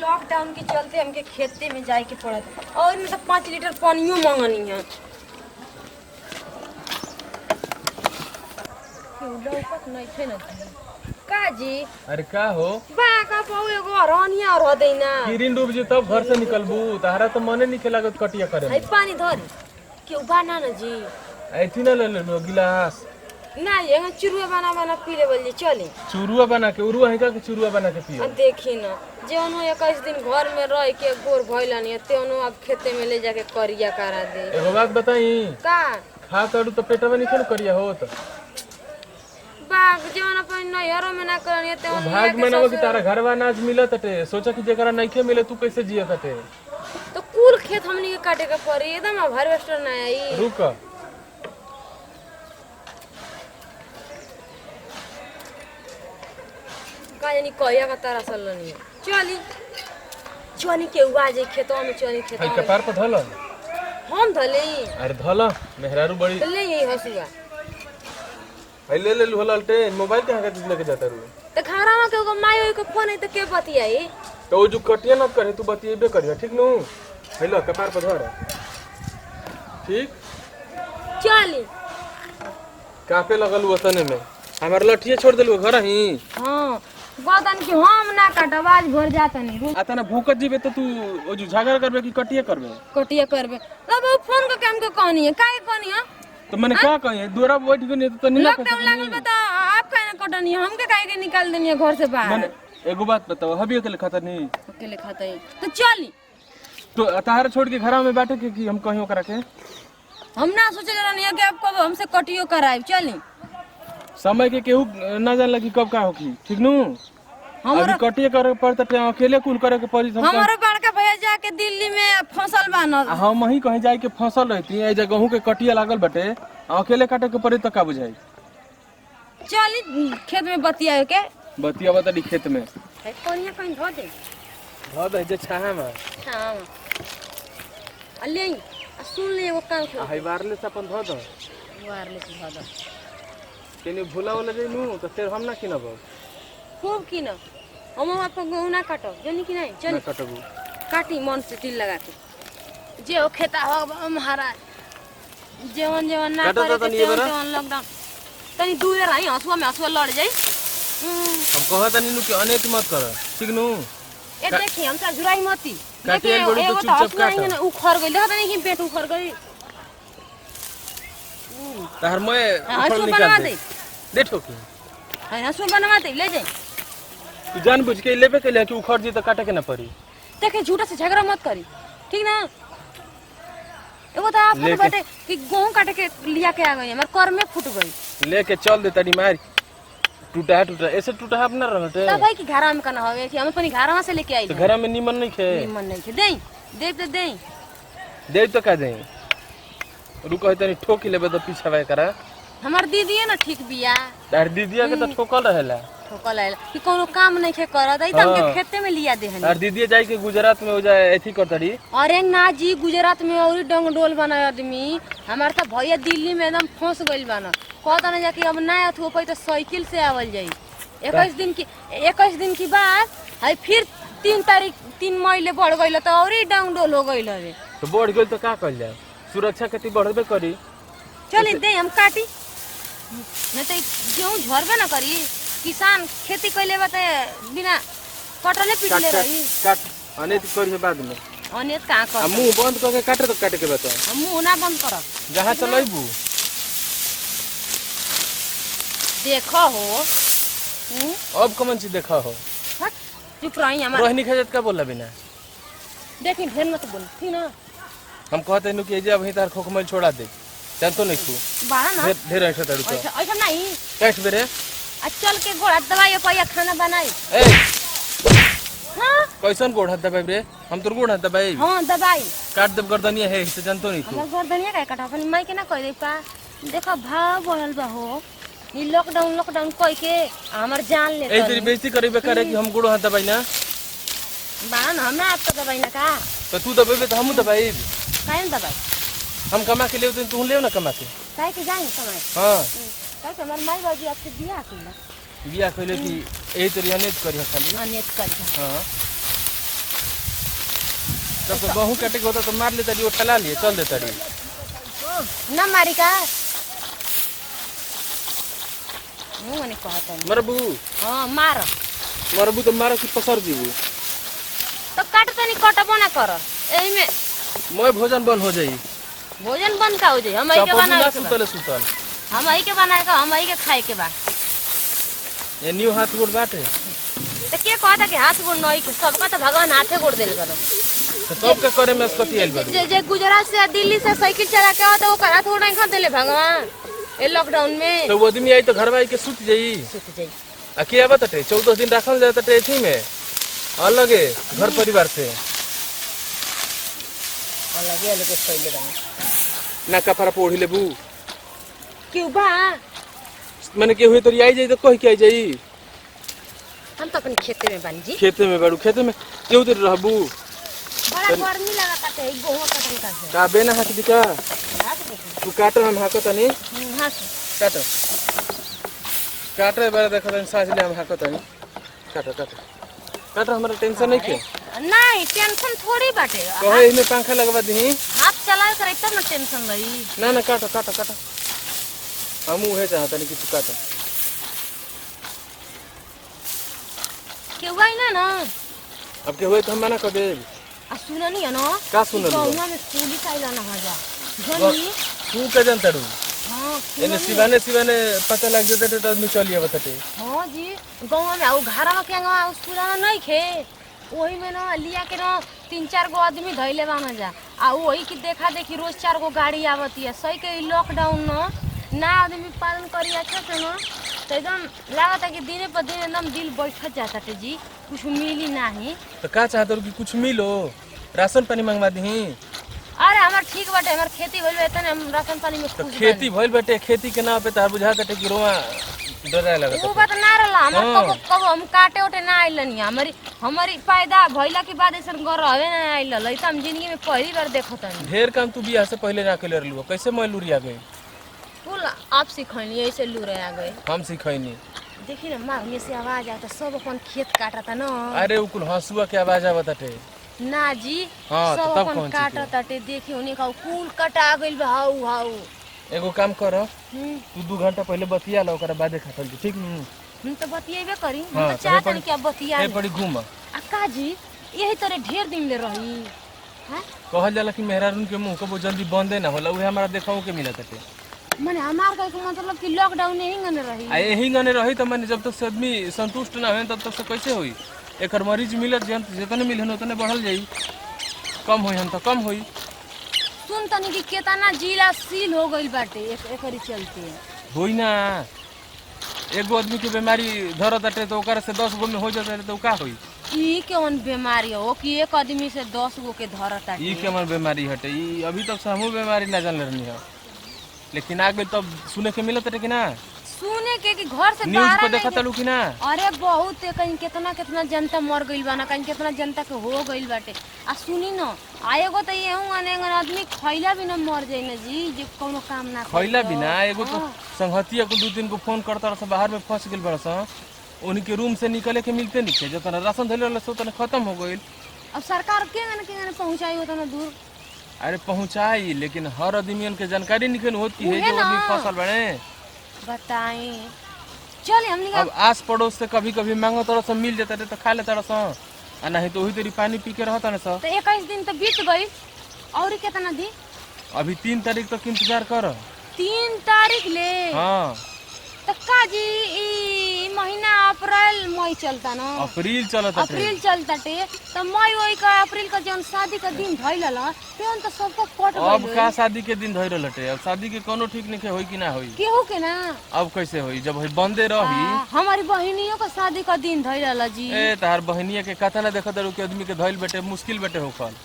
Lockdown के चलते हमके खेते में जाए के पड़त और में सब 5 लीटर पानियो मांगनी है। लौकत नहीं थे ना का जी। अरे का हो बा का पाऊ एगो अरनिया और देना किरिन डूब जे तब घर से निकलबू तारा तो मने नहीं खेलागत कटिया करे है पानी धर क्यों बाना ना जी ऐथी ना ले लो गिलास ना ये चुरुआ बना बना पी ले बोल चली चुरुआ बना के उरुआ है का के चुरुआ बना के पियो। देखी ना जेनो 21 दिन घर में रह के गोर भइलानी तेनो अब खेते में ले जाके करिया करा दे। एगो बात बताई का खा करू तो पेटवा नहीं खेल करिया होत बाग जवन अपन नहरों में ना करनी ते भाग में ना कि तारा घरवा अनाज मिलत टे सोचा कि जेकरा नइखे मिले तू कैसे जियत टे तो कुल खेत हमनी के काटे के पड़ी एकदम हार्वेस्टर ना आई रुक का जानी कहिया का तारा सलनी चली चनी के उवा जे खेतवा में चनी खेतवा आई कपार पर धल हम धले अरे धल मेहरारू बड़ी ले यही हसुआ आई ले लू हलटे मोबाइल कहां के लेके जाता रू तो घरवा के एगो माई के फोन है तो के बतियाई तो जो कटिया न करे तू बतिएबे करिया ठीक नु हेलो कपार पर धर ठीक चली कापे लगल वतने में हमार लठिए छोड़ देलु घर ही। हां बदन की हम ना कटवाज भर जाता नहीं आता ना भूकत जीबे तो तू ओ जो झगड़ा करबे कि कटिया करबे कटिया करबे तब वो फोन का काम के कहनी है काहे कहनी है तो मैंने क्या कही दूरा बैठ के नहीं तो नहीं लॉकडाउन लागल बता आप काहे ना कटनी है हमके काहे के निकाल देनी है घर से बाहर। मैंने एगो बात बताओ हबी अकेले खाता नहीं अकेले खाता है तो चली तो तार छोड़ के घर में बैठे के कि हम कहीं ओकरा के हम ना सोचे रहनी है कि आप कब हमसे कटियो कराई चली समय के केहू ना जान लगी कब का होगी ठीक नु अभी कटिया करे पड़ता टे अकेले कुल करे के पड़ी हमारे बड़का भैया जाके दिल्ली में फसल बानल हम वहीं कहीं जाए के फसल रहती है जगह के कटिया लागल बटे अकेले काटे के पड़ी तो का बुझाई चली खेत में बतिया के बतिया बता खेत में है कोनिया कहीं धो दे जे छाहा में हां अले सुन ले वो काम आ हाई वायरलेस अपन धो दो वायरलेस धो दो केनी भूला वाला जे नु तो फिर हम ना किनब खूब की ना हम आपको गहना काटो जनी कि नहीं चल कटबू काटी मन से दिल लगा के जे ओ खेता हो महाराज जेवन जेवन ना करे तेवन लॉकडाउन तनी दूर रही हसुआ में हसुआ लड़ जाई हम कहत नहीं नु कि अनेक मत कर ठीक नु ए देखी हम त जुराई मती काटियल बड़ी तो चुपचाप काट उखर गइल देखत नहीं कि पेट उखर गई तार मैं हसुआ बनवा दे देखो कि है हसुआ बनवा दे ले जाई तू जान बुझ के लेबे के लिए कि उखड़ जी तो काटे के ना पड़ी देखे झूठा से झगड़ा मत करी ठीक ना एगो तो आप बेटे कि गेहूं काटे के लिया के आ गई हमार कर में फूट गई लेके चल दे तड़ी मार टूटा ऐसे टूटा अपना रहते तब भाई कि घरा में कना होवे कि हम अपनी घरवा से लेके आई तो घरा में निमन नहीं खे निमन नहीं खे देई दे दे देई दे तो का देई रुको तनी ठोकी लेबे तो पीछा भाई करा हमार दीदी है ना ठीक बिया तार दीदिया के तो ठोकल रहेला ठोकल आइला कि कोनो काम नहीं खे करत आई त हमके खेते में लिया दे हनी और दीदी जाई के गुजरात में हो जाए एथी करतड़ी अरे ना जी गुजरात में औरी डंगडोल बना आदमी हमार त भैया दिल्ली में एकदम फंस गइल बाना कहता ना जाके अब ना अथु पई तो साइकिल से आवल जाई 21 दिन की बात है फिर 3 मई ले बढ़ गइल त औरी डंगडोल हो गइल रे तो बढ़ गइल तो का कइल जाए सुरक्षा कति बढ़बे करी चली दे हम काटी नहीं तो गेहूं झरबे ना करी किसान खेती कइले बा त बिना कटले पिटले रही काट अनेक करी बाद में अनेक का कर मुंह बंद करके काटे तो काटे के बता मुंह ना बंद कर जहां चलैबू देखो हो अब कमन चीज देखा हो चुप रही हमार रोहिणी खजत का बोला बिना देखी ढेर मत बोल ठीक ना हम कहते नु कि जे अभी तार खोखमल छोड़ा दे जान तो नहीं तू बारा ना ढेर ऐसा तड़ू तो ऐसा नहीं कैस बेरे चल के गोड़ा दवाई पैया खाना बनाई ए हां कैसन गोड़ हाथ दबाई रे हम तोर गोड़ हाथ दबाई हां दवाई काट देब गर्दनिया है से जानतो नहीं तू हमर गर्दनिया का काटा अपन माई के ना कह दे पा देखो भाव बढ़ल बा हो ई लॉकडाउन कह के हमर जान ले ए तेरी बेइज्जती करेबे करे कि हम गोड़ हाथ दबाई ना बारा ना हमरा आप तो दवाई ना का तो तू दबाबे तो हम दबाई काहे ना दवाई हम कमा के ले तू ले ना कमा के काहे के जाए कमाए हां काहे के हमर माई बाबू आपसे बियाह कइला बियाह कइले कि एही तरी अनेत करी खाली अनेत कर हां तब तो गहूं काटे के होता तो मार लेता वो ठला लिए चल देता री ना मारी का मुंह मने कहता है मरबू हां मार मरबू तो मार की पसर दीबू तो काट तनी कटबो ना कर एही में मैं भोजन बन हो जाई भोजन बंद का हो जाई हम एही के बनाए के सुतल सुतल हम एही के बनाए के हम एही के खाए के बा ये न्यू हाथ गोड़ बाटे तो के कहता कि हाथ गोड़ नई के सबका तो भगवान हाथे गोड़ देल बनो तो सबके करे में स्कती आइल बाड़ी जे गुजरात से दिल्ली से साइकिल चला के आवत ओकर हाथ गोड़ नहीं खा देले भगवान ए लॉकडाउन में तो वो आदमी आई तो घर में आई के सुत जाई सुत जाई आ के आबत टे 14 दिन रखल जात टे एथी में अलगे घर परिवार से अलगे अलगे पहले बने ना कपड़ा पोड़ी लेबू क्यों बा मैंने के हुए तो आई जाई तो कह के आई जाई हम तो अपन खेते में बन जी खेते में बाड़ू खेते में केहू तो रहबू बड़ा गर्मी लगा है गोवा कटन का से का बेना हाथ दिका तू काटो हम हाको तनी हां काटो काटो बारे देखो तनी साज ले हम हाको तनी काटो काटो काटो हमरा टेंशन नहीं के नहीं टेंशन थोड़ी बाटे कहे इने पंखा लगवा दी हाथ चला करे तब ना टेंशन रही ना ना काटो काटो काटो हम उहे चाहता नहीं कि तू काटो के हुआ ना ना अब के हुए तो हम मना कर दे आ सुना नहीं है ना का सुनल गाँव में पुलिस आइला ना हजा जनी तू के जानता रू हां एने सिवाने पता लग जते तो आदमी चलिए बताते हां जी गाँव में आउ घरवा के अंगवा उस पुराना नहीं खे वही में ना लिया के ना 3-4 गो आदमी धइले बाना जा आ वही की देखा देखी रोज 4 गो गाड़ी आवती है सही के लॉकडाउन ना आदमी पालन करी अच्छा से ना तो एकदम लागत है कि दिने पर दिन एकदम दिल बैठत जाता है जी कुछ मिली नहीं तो का चाहत रू कि कुछ मिलो राशन पानी मंगवा दी अरे हमार ठीक बाटे हमार खेती भइल बा हम राशन पानी में तो खुश खेती भइल बेटे खेती के नाम पे तार बुझा कटे कि रोआ डराए लगत वो बात ना रहला हम कब हम काटे उठे ना आइलनी हमारी पैदा भइला के बाद ऐसन घर रहवे ना आइल ल त हम जिंदगी में पहली बार देखत हनी ढेर काम तू बियाह से पहले ना केले रहलू कैसे मैं लुरिया गई फुल आप सिखनी ऐसे लूरे आ गए हम सिखैनी देखी ना माँ से आवाज आता सब अपन खेत काटता ना अरे उ कुल हंसुआ के आवाज आवत हटे ना जी हाँ, तो सब तब अपन कौन चीज काटत ताटे देखी उन्हें का कुल कटा गइल बा हाउ हाउ एगो काम कर तू 2 घंटा पहले बतिया ला ओकरा बादे खातल ठीक नु हम तो बतियेबे करी हाँ, हम तो चाहत नहीं कि अब बतिया ए पड़ी घूम अक्का जी यही तरह ढेर दिन ले रही हैं कहल जाला कि मेहरारून के मुंह कबो जल्दी बंदे ना होला उहे हमरा देखाऊ के मिलत हटे माने हमार का मतलब कि लॉकडाउन यही गने रही आ यही गने रही त माने जब तक से आदमी संतुष्ट ना होए तब तक से कैसे होई एकर मरीज मिलत जितने मिलन उतने बढ़ल जाई कम होई हम तो कम होई सुन तनी कि केतना जिला सील हो गइल बाटे एकरी चलते होई ना एगो आदमी के बीमारी धरत हटे तो ओकर से 10 गो में हो जाते तो का होई ई कौन बीमारी हो कि एक आदमी से 10 गो के धरत ई केमन बीमारी हटे ई अभी तक से हमहू बीमारी ना जान रहनी है लेकिन आगे तब सुने के मिलत हटे कि ना सुने के कि घर से न्यूज बाहर पे देखत लू कि ना अरे बहुत कहीं कितना जनता मर गइल बा ना कहीं कितना जनता के हो गइल बाटे आ सुनी न आएगो तो ये अनेगन आदमी खइला भी ना मर जाई ना जी जे कोनो काम ना खइला बिना एगो तो संगतिया को 2-3 को फोन करता रह बाहर में फंस गेल बरस उन्हीं के रूम से निकले के मिलते नहीं थे जतना राशन धइल रहल सो तना खत्म हो गइल अब सरकार के गने पहुंचाई होता ना दूर अरे पहुंचाई लेकिन हर आदमियन के जानकारी निकल होत कि है जो आदमी फसल बने बताई चल हमनी अब आस पड़ोस से कभी कभी मांगो तरह से मिल जाता तो खा लेता रह आ नहीं तो वही तेरी पानी पी के रहता ना सर तो 21 दिन तो बीत गई और कितना दी अभी 3 तारीख तक इंतजार कर 3 तारीख ले हाँ तो का जी ई महीना अप्रैल मई चलता ना अप्रैल चलता अप्रैल चलता टे तो मई वही का अप्रैल का जौन शादी का दिन भइल ल तेन तो सबको कट गइल अब का शादी के दिन धइल लटे अब शादी के कोनो ठीक नहीं होई कि ना होई केहू के ना अब कैसे होई जब होई बंदे रही हमारी बहनियों का शादी का दिन धइल ल जी ए तार बहनिया के कथा ना देखत रहो कि आदमी के धइल बेटे मुश्किल बेटे होखल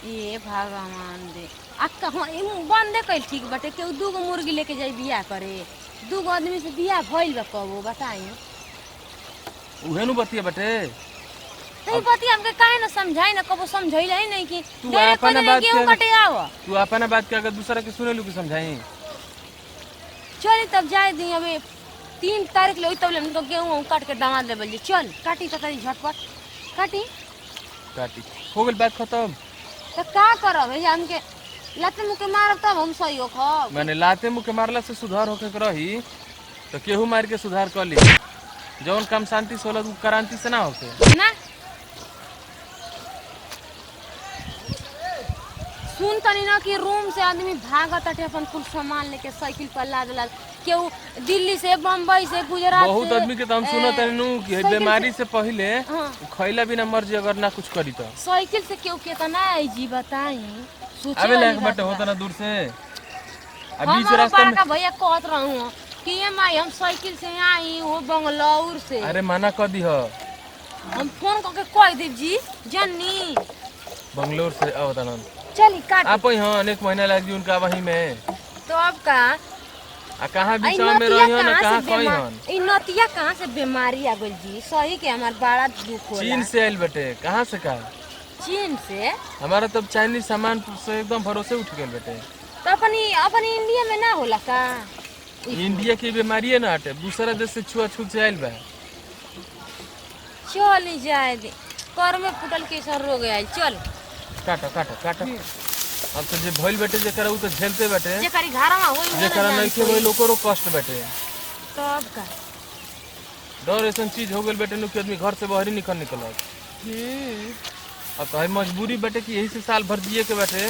ए भगवान दे अक्का बंदे कइल ठीक बाटे केहू 2 गो मुर्गी लेके जाई बियाह करे 2 गो आदमी से बियाह भइल बा कबो बताई उहे नु बतिया बेटे तो बतिया हमके काहे ना समझाई ना कबो समझाइला ही नहीं कि तू अपना बात गेहूं कटे आव तू अपना बात के अगर दूसरा के सुने लू कि समझाई चल तब जाए दी अबे 3 तारीख ले तब ले हमको गेहूं काट के दामाद लेबल जी चल काटी तो करी झटपट काटी काटी हो गइल बात खत्म। तो का करब है हमके लाते मुके मारब तब हम सही हो खब। मैंने लाते मुँह के मारला से सुधार होके के रही तो केहू मार के सुधार कर ली। जौन काम शांति से होला उ क्रांति से ना होके। ना सुन तनी ना कि रूम से आदमी भागत अटे अपन कुल सामान लेके साइकिल पर लाद लाद केहू दिल्ली से बम्बई से गुजरात बहुत से आदमी के तो हम सुनत नु कि साइकिल बीमारी से पहले हाँ। खैला बिना मर जी अगर ना कुछ करी तो साइकिल से केहू केतना आई जी बताई सोचे आवे वाली लायक बात बाटे बा। होता ना दूर से आ बीच हमारा रास्ता में बड़का भैया कहत रहूं कि ये माई हम साइकिल से आई वो बंगलौर से अरे मना कर दी हो हम फोन करके कह देव जी जन्नी बंगलोर से आवता ना चली काट आप ही हाँ अनेक महीना लग जी उनका वहीं में तो अब का आ कहाँ आई बीच में नतिया रही हो ना कहाँ कहाँ से कहीं बीमार हन ई नतिया कहाँ से बीमारी आ गइल जी सही के हमार बड़ा दुख होला चीन से आयल बेटे कहाँ से का चीन से हमारा तब चाइनीज सामान से एकदम भरोसे उठ गए बेटे। तो अपनी इंडिया में ना होला का इंडिया की बीमारी है ना हटे दूसरा देश से छुआछूत से आयल बा। चल ही जाए दे कर में फुटल कैसा रोग आयल चल काटो काटो काटो अब तो जे भइल बेटे जेकरा उ तो झेलते बेटे जेकरी घरमा होई हो जेकरा ना नहीं खे वही लोगों को कष्ट बेटे। तब का डर ऐसा चीज हो गई बेटे नु कि आदमी घर से बाहर ही निकल अब तो है मजबूरी बेटे कि यही से साल भर जिए के बेटे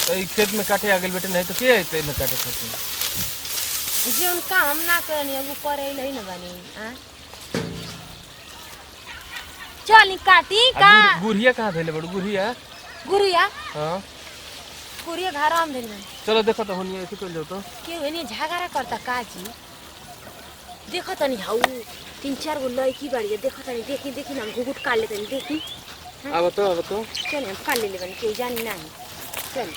तो ई खेत में काटे आ गए बेटे नहीं तो के अइते में काटे खेत में जे उन काम ना करनी अब करे ले न बनी आ चल काटी का गुड़िया कहाँ धैले बड़ू गुड़िया गुरुया हाँ गुरुया घर में देन चलो देखो तो होनी ऐसे चल जाओ तो के वेनी झगड़ा करता काजी देखो तनी हाउ 3-4 गो लड़की बाड़ी देखो तनी देखी ना घुघुट काट ले तनी देखी अब तो चल हम काट ले बनी के जानी नहीं चल